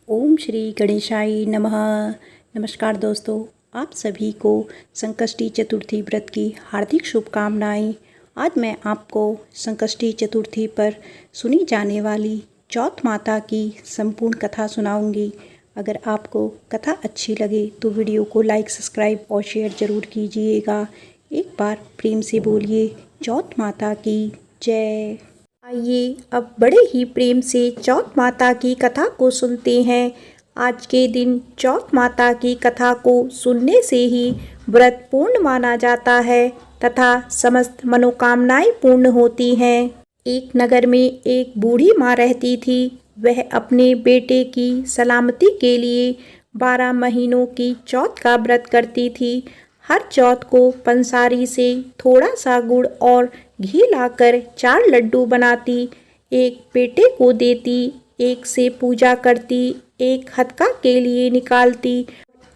ओम श्री गणेशाय नमः। नमस्कार दोस्तों, आप सभी को संकष्टी चतुर्थी व्रत की हार्दिक शुभकामनाएं। आज मैं आपको संकष्टी चतुर्थी पर सुनी जाने वाली चौथ माता की संपूर्ण कथा सुनाऊंगी। अगर आपको कथा अच्छी लगे तो वीडियो को लाइक, सब्सक्राइब और शेयर ज़रूर कीजिएगा। एक बार प्रेम से बोलिए चौथ माता की जय। आइए अब बड़े ही प्रेम से चौथ माता की कथा को सुनते हैं। आज के दिन चौथ माता की कथा को सुनने से ही व्रत पूर्ण माना जाता है तथा समस्त मनोकामनाएं पूर्ण होती हैं। एक नगर में एक बूढ़ी माँ रहती थी। वह अपने बेटे की सलामती के लिए 12 महीनों की चौथ का व्रत करती थी। हर चौथ को पंसारी से थोड़ा सा गुड़ और घी लाकर 4 लड्डू बनाती, एक बेटे को देती, एक से पूजा करती, एक हथका के लिए निकालती,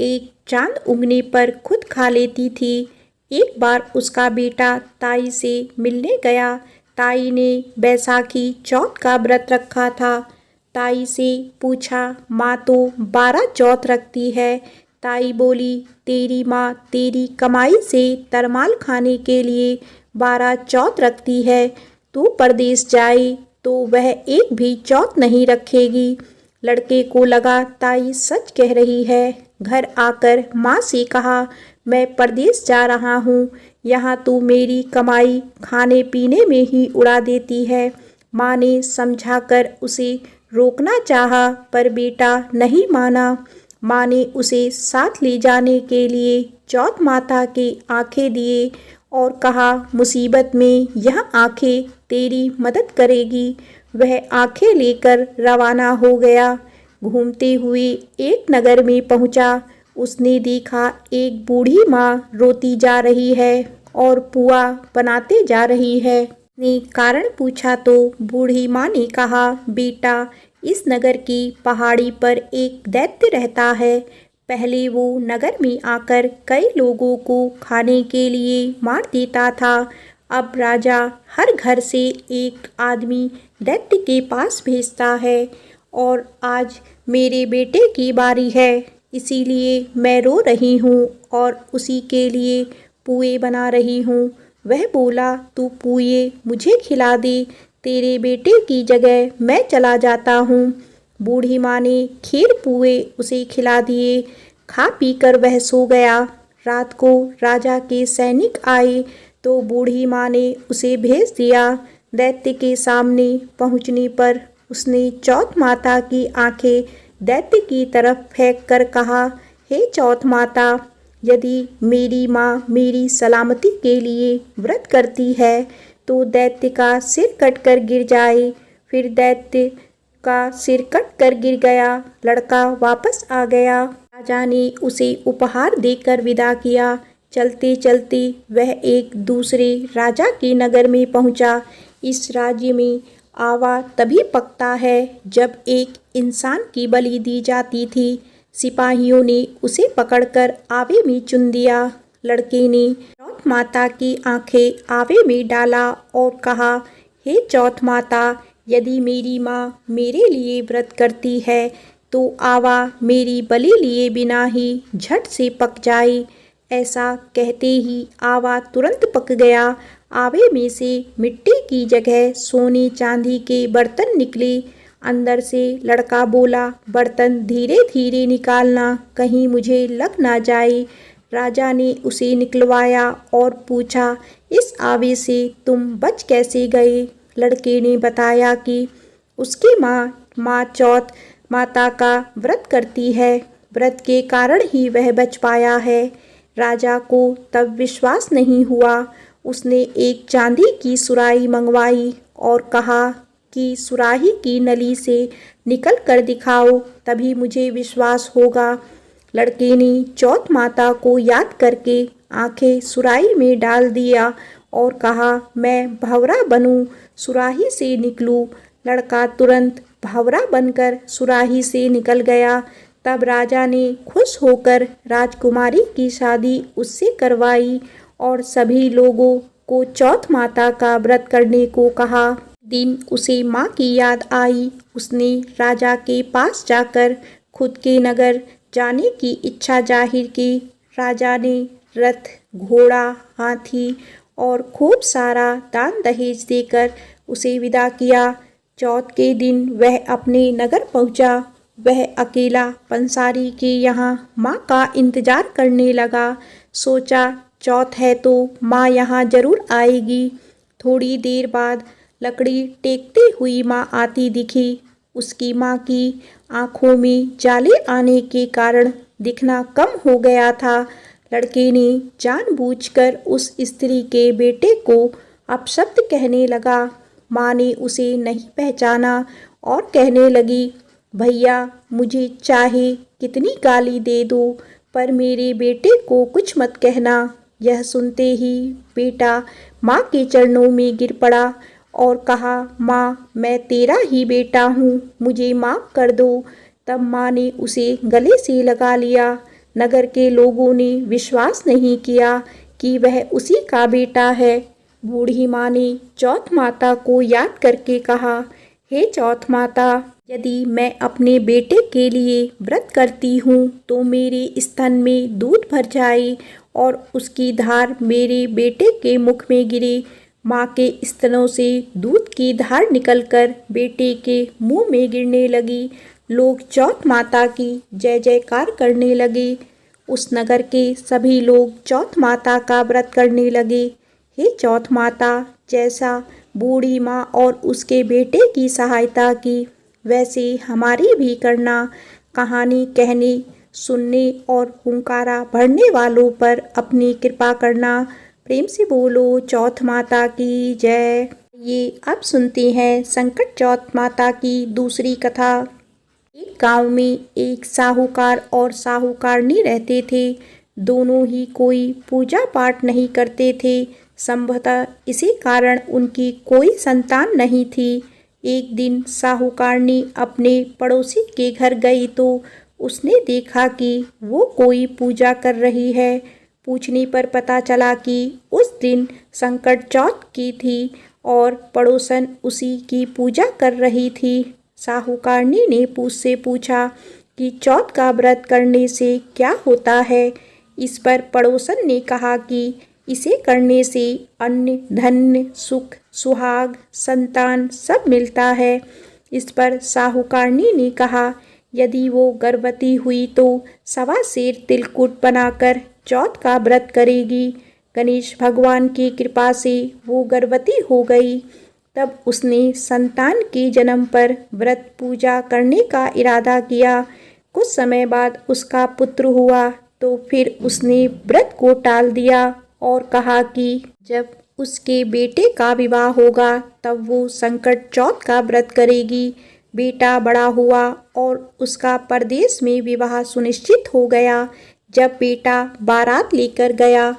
एक चांद उगने पर खुद खा लेती थी। एक बार उसका बेटा ताई से मिलने गया। ताई ने बैसाखी चौथ का व्रत रखा था। ताई से पूछा, माँ तो 12 चौथ रखती है। ताई बोली, तेरी माँ तेरी कमाई से तरमाल खाने के लिए 12 चौथ रखती है। तू परदेश जाए तो वह एक भी चौथ नहीं रखेगी। लड़के को लगा ताई सच कह रही है। घर आकर माँ से कहा, मैं परदेश जा रहा हूँ, यहाँ तू मेरी कमाई खाने पीने में ही उड़ा देती है। माँ ने समझाकर उसे रोकना चाहा पर बेटा नहीं माना। माँ ने उसे साथ ले जाने के लिए चौथ माता की आंखें दिए और कहा, मुसीबत में यह आंखें तेरी मदद करेगी। वह आंखें लेकर रवाना हो गया। घूमते हुए एक नगर में पहुंचा। उसने देखा एक बूढ़ी माँ रोती जा रही है और पुआ बनाते जा रही है। ने कारण पूछा तो बूढ़ी माँ ने कहा, बेटा इस नगर की पहाड़ी पर एक दैत्य रहता है। पहले वो नगर में आकर कई लोगों को खाने के लिए मार देता था। अब राजा हर घर से एक आदमी दैत्य के पास भेजता है और आज मेरे बेटे की बारी है, इसीलिए मैं रो रही हूँ और उसी के लिए पुए बना रही हूँ। वह बोला, तू पुए मुझे खिला दे, तेरे बेटे की जगह मैं चला जाता हूँ। बूढ़ी माँ ने खीर पुए उसे खिला दिए। खा पी कर वह सो गया। रात को राजा के सैनिक आए तो बूढ़ी माँ ने उसे भेज दिया। दैत्य के सामने पहुँचने पर उसने चौथ माता की आंखें दैत्य की तरफ फेंक कर कहा, हे चौथ माता, यदि मेरी माँ मेरी सलामती के लिए व्रत करती है तो दैत्य का सिर कटकर गिर जाए। फिर दैत्य का सिर कटकर गिर गया। लड़का वापस आ गया। राजा ने उसे उपहार देकर विदा किया। चलते चलते वह एक दूसरे राजा के नगर में पहुंचा। इस राज्य में आवा तभी पकता है जब एक इंसान की बलि दी जाती थी। सिपाहियों ने उसे पकड़कर आवे में चुन दिया। लड़के ने चौथ माता की आंखें आवे में डाला और कहा, हे चौथ माता, यदि मेरी माँ मेरे लिए व्रत करती है तो आवा मेरी बलि लिए बिना ही झट से पक जाए। ऐसा कहते ही आवा तुरंत पक गया। आवे में से मिट्टी की जगह सोने चांदी के बर्तन निकले। अंदर से लड़का बोला, बर्तन धीरे धीरे निकालना, कहीं मुझे लग ना जाए। राजा ने उसे निकलवाया और पूछा, इस आवे से तुम बच कैसे गए? लड़के ने बताया कि उसकी माँ चौथ माता का व्रत करती है, व्रत के कारण ही वह बच पाया है। राजा को तब विश्वास नहीं हुआ। उसने एक चांदी की सुराही मंगवाई और कहा कि सुराही की नली से निकल कर दिखाओ, तभी मुझे विश्वास होगा। लड़के ने चौथ माता को याद करके आंखें सुराही में डाल दिया और कहा, मैं भंवरा बनूं, सुराही से निकलूं। लड़का तुरंत भंवरा बनकर सुराही से निकल गया। तब राजा ने खुश होकर राजकुमारी की शादी उससे करवाई और सभी लोगों को चौथ माता का व्रत करने को कहा। दिन उसे माँ की याद आई। उसने राजा के पास जाकर खुद के नगर जाने की इच्छा जाहिर की। राजा ने रथ, घोड़ा, हाथी और खूब सारा दान दहेज देकर उसे विदा किया। चौथ के दिन वह अपने नगर पहुंचा। वह अकेला पंसारी के यहाँ माँ का इंतजार करने लगा। सोचा चौथ है तो माँ यहाँ जरूर आएगी। थोड़ी देर बाद लकड़ी टेकती हुई माँ आती दिखी। उसकी माँ की आंखों में जाले आने के कारण दिखना कम हो गया था। लड़के ने जानबूझकर उस स्त्री के बेटे को अपशब्द कहने लगा। माँ ने उसे नहीं पहचाना और कहने लगी, भैया मुझे चाहे कितनी गाली दे दो पर मेरे बेटे को कुछ मत कहना। यह सुनते ही बेटा माँ के चरणों में गिर पड़ा और कहा, माँ मैं तेरा ही बेटा हूँ, मुझे माफ़ कर दो। तब माँ ने उसे गले से लगा लिया। नगर के लोगों ने विश्वास नहीं किया कि वह उसी का बेटा है। बूढ़ी माँ ने चौथ माता को याद करके कहा, हे चौथ माता, यदि मैं अपने बेटे के लिए व्रत करती हूँ तो मेरे स्तन में दूध भर जाए और उसकी धार मेरे बेटे के मुख में गिरे। माँ के स्तनों से दूध की धार निकलकर बेटे के मुंह में गिरने लगी। लोग चौथ माता की जय जयकार करने लगे। उस नगर के सभी लोग चौथ माता का व्रत करने लगे। हे चौथ माता, जैसा बूढ़ी माँ और उसके बेटे की सहायता की वैसे हमारी भी करना। कहानी कहने, सुनने और हुंकारा भरने वालों पर अपनी कृपा करना। प्रेम से बोलो चौथ माता की जय। ये अब सुनते हैं संकट चौथ माता की दूसरी कथा। एक गांव में एक साहूकार और साहूकारनी रहते थे। दोनों ही कोई पूजा पाठ नहीं करते थे। संभवतः इसी कारण उनकी कोई संतान नहीं थी। एक दिन साहूकारनी अपने पड़ोसी के घर गई तो उसने देखा कि वो कोई पूजा कर रही है। पूछने पर पता चला कि उस दिन संकट चौथ की थी और पड़ोसन उसी की पूजा कर रही थी। साहूकारनी ने उससे पूछा कि चौथ का व्रत करने से क्या होता है। इस पर पड़ोसन ने कहा कि इसे करने से अन्न, धन, सुख, सुहाग, संतान सब मिलता है। इस पर साहूकारनी ने कहा, यदि वो गर्भवती हुई तो 1.25 सेर तिलकुट बनाकर चौथ का व्रत करेगी। गणेश भगवान की कृपा से वो गर्भवती हो गई। तब उसने संतान के जन्म पर व्रत पूजा करने का इरादा किया। कुछ समय बाद उसका पुत्र हुआ तो फिर उसने व्रत को टाल दिया और कहा कि जब उसके बेटे का विवाह होगा तब वो संकट चौथ का व्रत करेगी। बेटा बड़ा हुआ और उसका परदेश में विवाह सुनिश्चित हो गया। जब बेटा बारात लेकर गया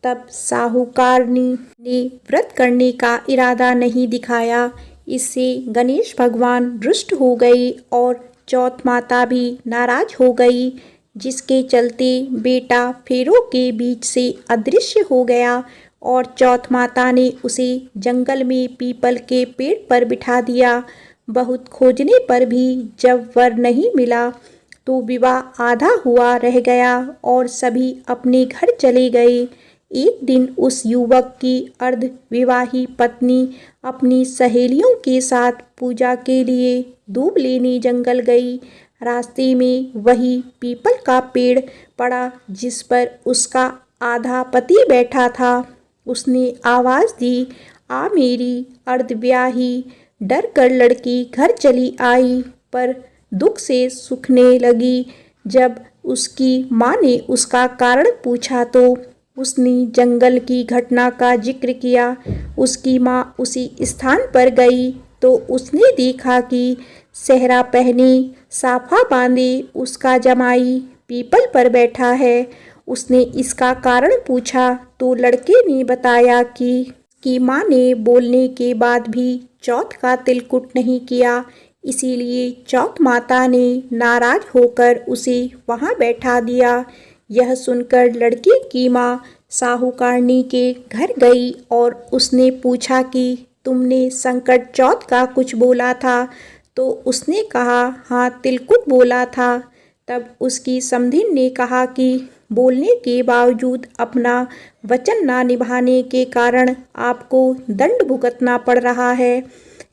तब साहूकारनी ने व्रत करने का इरादा नहीं दिखाया। इससे गणेश भगवान रुष्ट हो गई और चौथ माता भी नाराज हो गई, जिसके चलते बेटा फेरों के बीच से अदृश्य हो गया और चौथ माता ने उसे जंगल में पीपल के पेड़ पर बिठा दिया। बहुत खोजने पर भी जब वर नहीं मिला तो विवाह आधा हुआ रह गया और सभी अपने घर चले गए। एक दिन उस युवक की अर्ध विवाही पत्नी अपनी सहेलियों के साथ पूजा के लिए दूब लेने जंगल गई। रास्ते में वही पीपल का पेड़ पड़ा जिस पर उसका आधा पति बैठा था। उसने आवाज़ दी, आ मेरी अर्धव्याही। डर कर लड़की घर चली आई पर दुख से सूखने लगी। जब उसकी माँ ने उसका कारण पूछा तो उसने जंगल की घटना का जिक्र किया। उसकी माँ उसी स्थान पर गई तो उसने देखा कि सेहरा पहने, साफा बांधे उसका जमाई पीपल पर बैठा है। उसने इसका कारण पूछा तो लड़के ने बताया कि माँ ने बोलने के बाद भी चौथ का तिलकुट नहीं किया, इसीलिए चौथ माता ने नाराज होकर उसे वहाँ बैठा दिया। यह सुनकर लड़की की माँ साहूकारनी के घर गई और उसने पूछा कि तुमने संकट चौथ का कुछ बोला था। तो उसने कहा, हाँ तिलकुट बोला था। तब उसकी समधिन ने कहा कि बोलने के बावजूद अपना वचन ना निभाने के कारण आपको दंड भुगतना पड़ रहा है।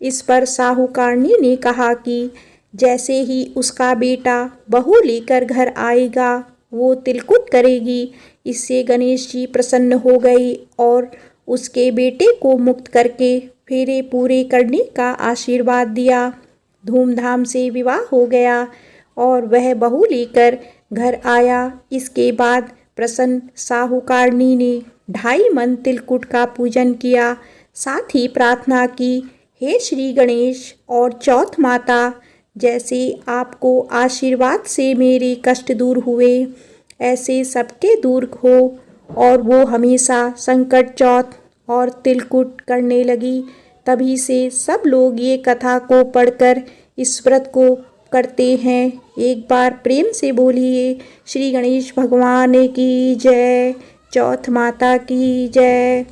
इस पर साहूकारनी ने कहा कि जैसे ही उसका बेटा बहू लेकर घर आएगा वो तिलकुट करेगी। इससे गणेश जी प्रसन्न हो गए और उसके बेटे को मुक्त करके फेरे पूरे करने का आशीर्वाद दिया। धूमधाम से विवाह हो गया और वह बहू लेकर घर आया। इसके बाद प्रसन्न साहूकारनी ने 2.5 मन तिलकुट का पूजन किया। साथ ही प्रार्थना की, हे श्री गणेश और चौथ माता, जैसे आपको आशीर्वाद से मेरे कष्ट दूर हुए ऐसे सबके दूर हो और वो हमेशा संकट चौथ और तिलकुट करने लगी। तभी से सब लोग ये कथा को पढ़कर इस व्रत को करते हैं। एक बार प्रेम से बोलिए श्री गणेश भगवान की जय, चौथ माता की जय।